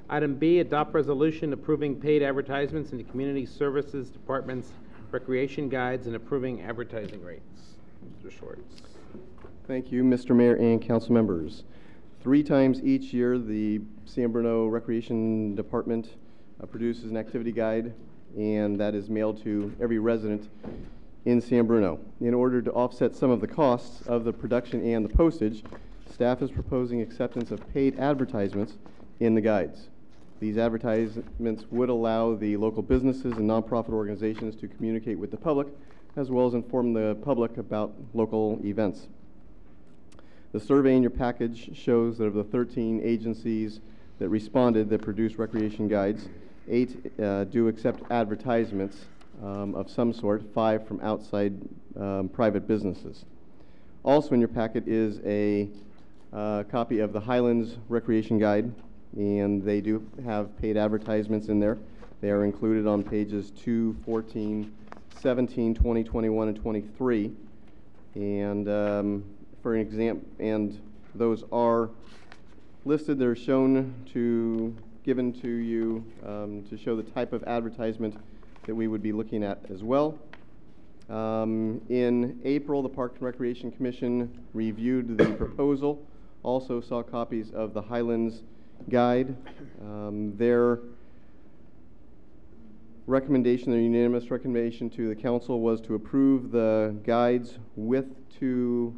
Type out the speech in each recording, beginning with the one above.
Item B, adopt resolution approving paid advertisements in the Community Services Department's recreation guides and approving advertising rates. Mr. Schwartz. Thank you, Mr. Mayor and council members. 3 times each year, the San Bruno Recreation Department produces an activity guide, and that is mailed to every resident in San Bruno. In order to offset some of the costs of the production and the postage, staff is proposing acceptance of paid advertisements in the guides. These advertisements would allow the local businesses and nonprofit organizations to communicate with the public, as well as inform the public about local events. The survey in your package shows that of the 13 agencies that responded that produce recreation guides, 8 do accept advertisements of some sort, 5 from outside private businesses. Also in your packet is a copy of the Highlands Recreation Guide, and they do have paid advertisements in there. They are included on pages 2, 14, 17, 20, 21, and 23. And for an example, and those are listed. They're given to you to show the type of advertisement that we would be looking at as well. In April, the Parks and Recreation Commission reviewed the proposal, also saw copies of the Highlands Guide. Their recommendation, their unanimous recommendation to the council was to approve the guides with 2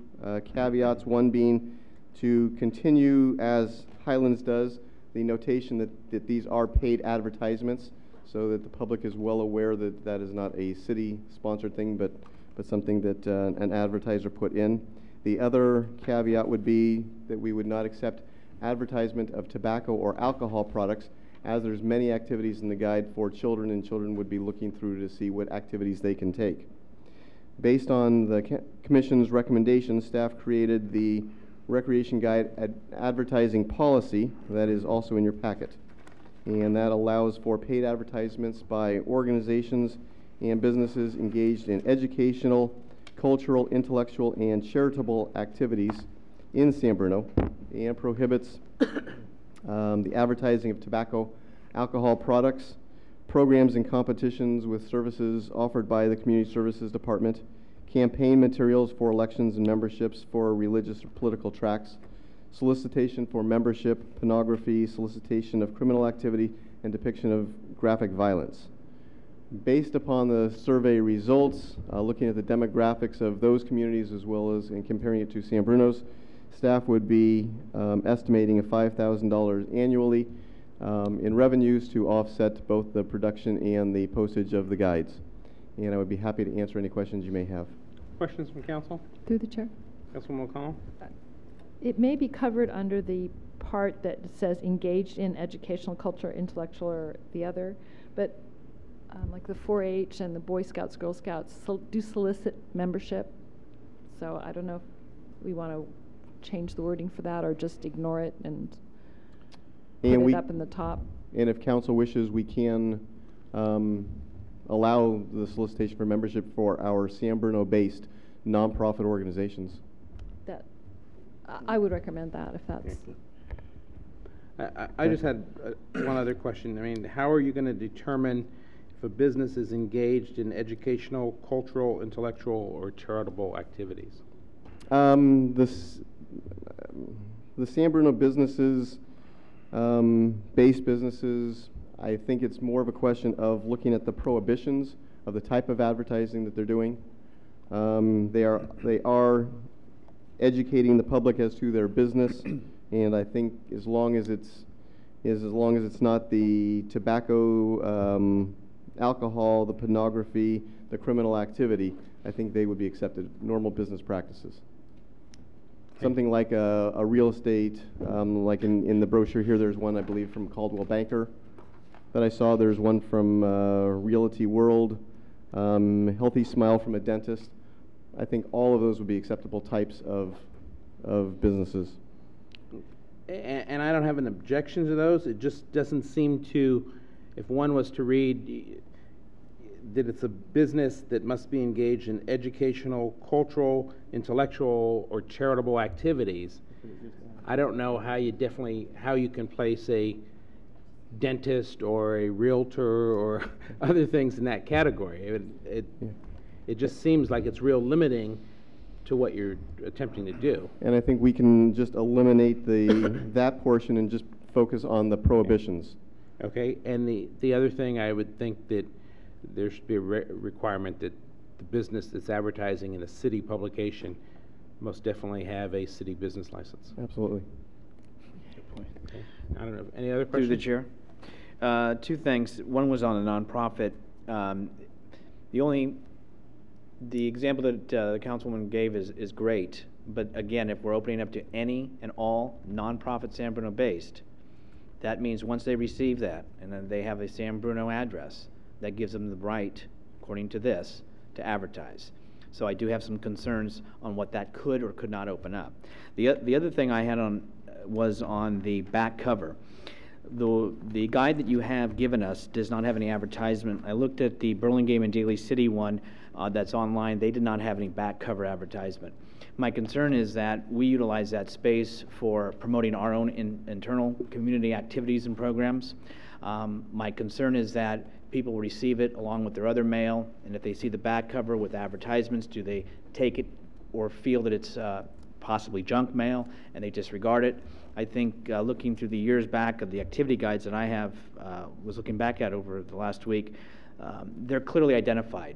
caveats, one being to continue as Highlands does, the notation that these are paid advertisements, so that the public is well aware that that is not a city-sponsored thing, but something that an advertiser put in. The other caveat would be that we would not accept advertisement of tobacco or alcohol products, as there's many activities in the guide for children, and children would be looking through to see what activities they can take. Based on the Commission's recommendations, staff created the Recreation Guide advertising policy that is also in your packet. And that allows for paid advertisements by organizations and businesses engaged in educational, cultural, intellectual, and charitable activities in San Bruno, and prohibits the advertising of tobacco, alcohol products, programs and competitions with services offered by the Community Services Department, campaign materials for elections and memberships for religious or political tracts, solicitation for membership, pornography, solicitation of criminal activity, and depiction of graphic violence. Based upon the survey results, looking at the demographics of those communities as well as in comparing it to San Bruno's, staff would be estimating a $5,000 annually in revenues to offset both the production and the postage of the guides. And I would be happy to answer any questions you may have. Questions from council? Through the chair. Councilwoman O'Connell? It may be covered under the part that says engaged in educational, culture, intellectual, or the other, but like the 4-H and the Boy Scouts, Girl Scouts do solicit membership. So I don't know if we want to change the wording for that or just ignore it and put it up in the top. And if council wishes, we can allow the solicitation for membership for our San Bruno-based nonprofit organizations. That I would recommend that if that's. I just had one other question. I mean, how are you going to determine if a business is engaged in educational, cultural, intellectual, or charitable activities? The San Bruno businesses, based businesses, I think it's more of a question of looking at the prohibitions of the type of advertising that they're doing. They are educating the public as to their business, and I think as long as it's not the tobacco, alcohol, the pornography, the criminal activity, I think they would be accepted, normal business practices. Something like a real estate, like in the brochure here, there's one I believe from Caldwell Banker that I saw. There's one from Realty World, Healthy Smile from a dentist. I think all of those would be acceptable types of businesses. And I don't have an objection to those. It just doesn't seem to, if one was to read that it's a business that must be engaged in educational, cultural, intellectual, or charitable activities, I don't know how you can place a dentist or a realtor or other things in that category. It just seems like it's real limiting to what you're attempting to do. And I think we can just eliminate that portion and just focus on the prohibitions. Okay, and the other thing, I would think that there should be a requirement that the business that's advertising in a city publication most definitely have a city business license. Absolutely. Good point. Okay. I don't know, any other questions? Through the chair. Two things. One was on a nonprofit. The example that the councilwoman gave is great, but again, if we're opening up to any and all nonprofit San Bruno based, that means once they receive that and then they have a San Bruno address, that gives them the right, according to this, to advertise. So I do have some concerns on what that could or could not open up. The other thing I had on was on the back cover. The guide that you have given us does not have any advertisement. I looked at the Burlingame and Daly City one that's online. They did not have any back cover advertisement. My concern is that we utilize that space for promoting our own internal community activities and programs. My concern is that people will receive it along with their other mail, and if they see the back cover with advertisements, do they take it or feel that it's possibly junk mail and they disregard it? I think looking through the years back of the activity guides that I have, was looking back at over the last week, they're clearly identified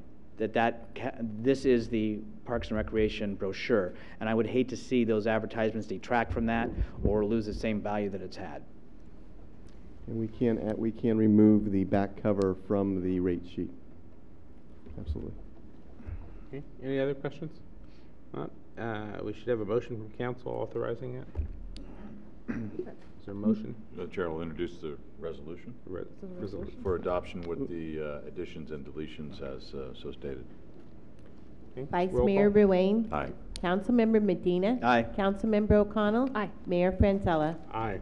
this is the Parks and Recreation brochure, and I would hate to see those advertisements detract from that or lose the same value that it's had. And we can remove the back cover from the rate sheet. Absolutely. Okay. Any other questions? Not. We should have a motion from council authorizing it. Is there a motion? The chair will introduce the resolution Resolution. for adoption with the additions and deletions as so stated. Okay. Vice Roll Mayor call. Ruane. Aye. Councilmember Medina. Aye. Councilmember O'Connell. Aye. Mayor Francella. Aye.